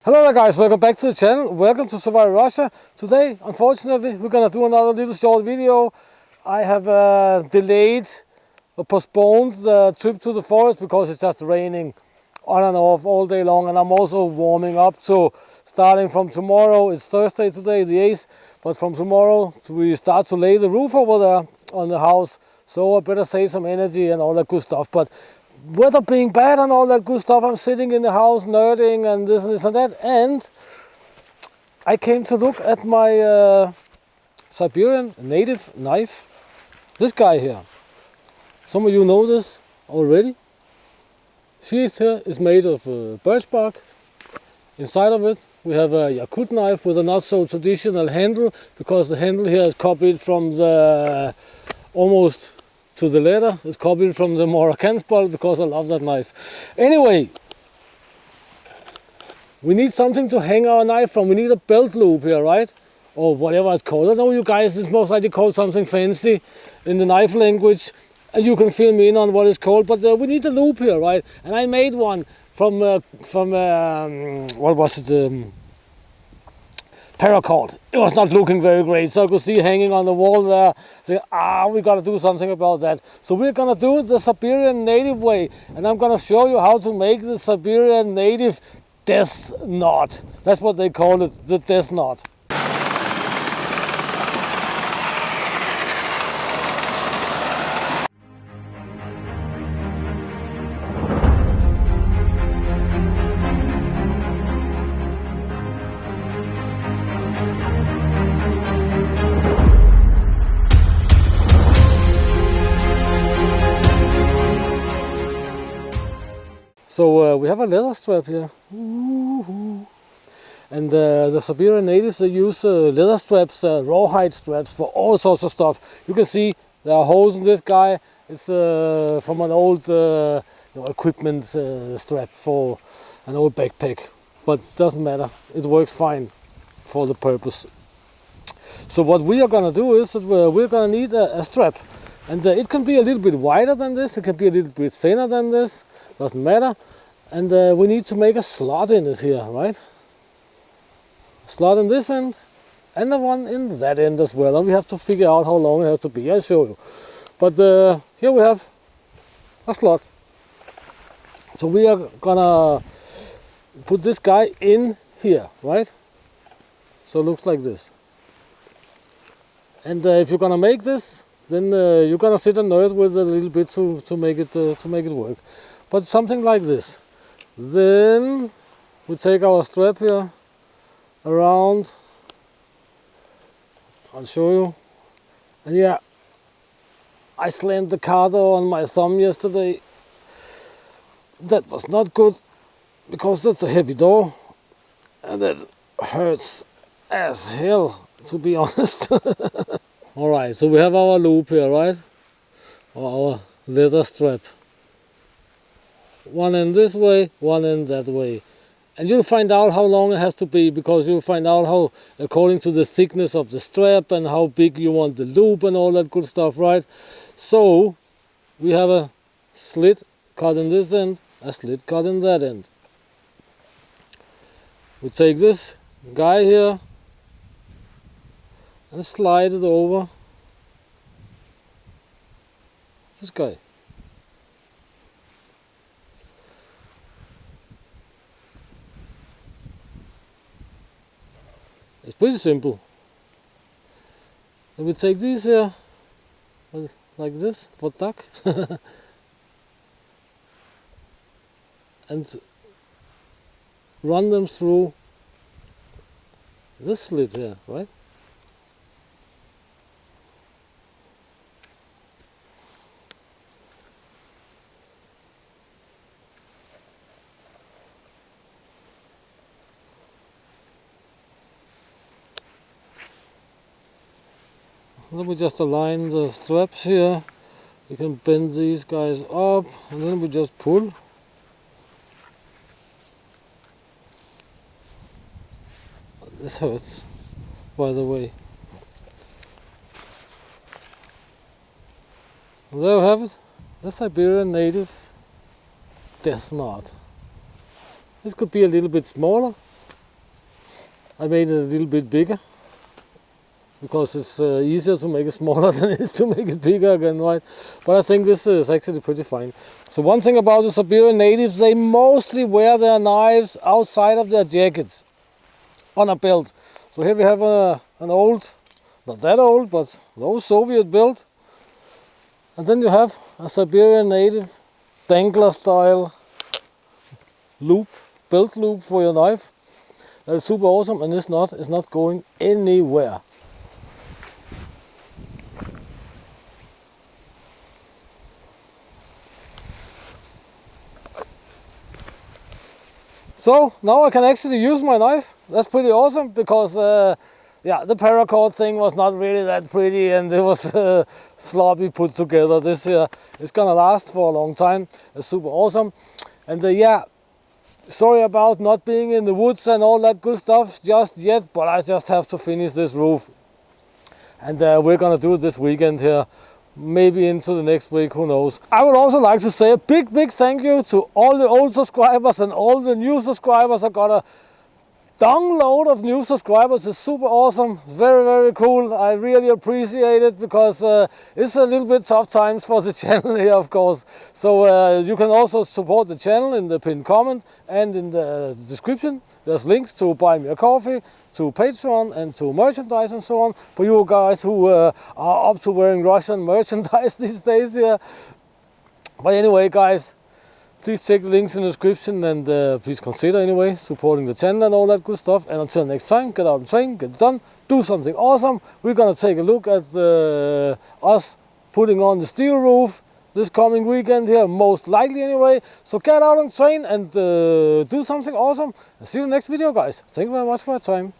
Hello there guys, welcome back to the channel. Welcome to Survival Russia. Today, unfortunately, we're gonna do another little short video. I have delayed or postponed the trip to the forest because it's just raining on and off all day long, and I'm also warming up. So starting from tomorrow, it's Thursday today, the 8th, but from tomorrow we start to lay the roof over there on the house. So I better save some energy and all that good stuff. But weather being bad and all that good stuff, I'm sitting in the house nerding and this and that, and I came to look at my Siberian native knife. This guy here. Some of you know this already. Sheath here is made of birch bark. Inside of it we have a Yakut knife with a not so traditional handle, because the handle here is copied from the almost to the letter. It's copied from the Moroccan spot because I love that knife. Anyway, we need something to hang our knife from. We need a belt loop here, right? Or whatever it's called. I know you guys, it's most likely called something fancy in the knife language, and you can fill me in on what it's called, but we need a loop here, right? And I made one from what was it? Paracord. It was not looking very great, so I could see hanging on the wall there, saying, we gotta do something about that. So we're gonna do it the Siberian native way, and I'm gonna show you how to make the Siberian native death knot. That's what they call it, the death knot. So we have a leather strap here, and the Siberian natives, they use leather straps, rawhide straps for all sorts of stuff. You can see there are holes in this guy. It's from an old equipment strap for an old backpack, but it doesn't matter. It works fine for the purpose. So what we are gonna do is that we're gonna need a strap. And it can be a little bit wider than this, it can be a little bit thinner than this, doesn't matter. And we need to make a slot in it here, right? A slot in this end, and the one in that end as well. And we have to figure out how long it has to be, I'll show you. But here we have a slot. So we are gonna put this guy in here, right? So it looks like this. And if you're gonna make this, then you're gonna sit and nerd with a little bit to make it work. But something like this. Then we take our strap here around. I'll show you. And yeah, I slammed the car door on my thumb yesterday. That was not good, because that's a heavy door, and that hurts as hell, to be honest. Alright, so we have our loop here, right? Or our leather strap. One end this way, one end that way. And you'll find out how long it has to be, because you'll find out how, according to the thickness of the strap and how big you want the loop and all that good stuff, right? So, we have a slit cut in this end, a slit cut in that end. We take this guy here and slide it over this guy. It's pretty simple. And we take these here like this for duck and run them through this slit here, right? Then we just align the straps here. We can bend these guys up, and then we just pull. This hurts, by the way. And there we have it, the Siberian native death knot. This could be a little bit smaller, I made it a little bit bigger because it's easier to make it smaller than it is to make it bigger again, right? But I think this is actually pretty fine. So one thing about the Siberian natives, they mostly wear their knives outside of their jackets on a belt. So here we have an old, not that old, but an old Soviet belt. And then you have a Siberian native dangler style loop, belt loop for your knife. That is super awesome, and it's not going anywhere. So now I can actually use my knife. That's pretty awesome because yeah, the paracord thing was not really that pretty and it was sloppy put together. This is gonna last for a long time. It's super awesome. And yeah, sorry about not being in the woods and all that good stuff just yet, but I just have to finish this roof. And we're gonna do it this weekend here. Maybe into the next week, who knows. I would also like to say a big thank you to all the old subscribers and all the new subscribers. I got a download of new subscribers. It's super awesome, very cool. I really appreciate it because it's a little bit tough times for the channel here, of course. So you can also support the channel in the pinned comment and in the description. There's links to buy me a coffee, to Patreon and to merchandise and so on for you guys who are up to wearing Russian merchandise these days here. But anyway, guys, please check the links in the description and please consider anyway supporting the channel and all that good stuff. And until next time, get out and train, get it done, do something awesome. We're gonna take a look at us putting on the steel roof this coming weekend here, most likely anyway. So get out and train and do something awesome. And see you in the next video, guys. Thank you very much for your time.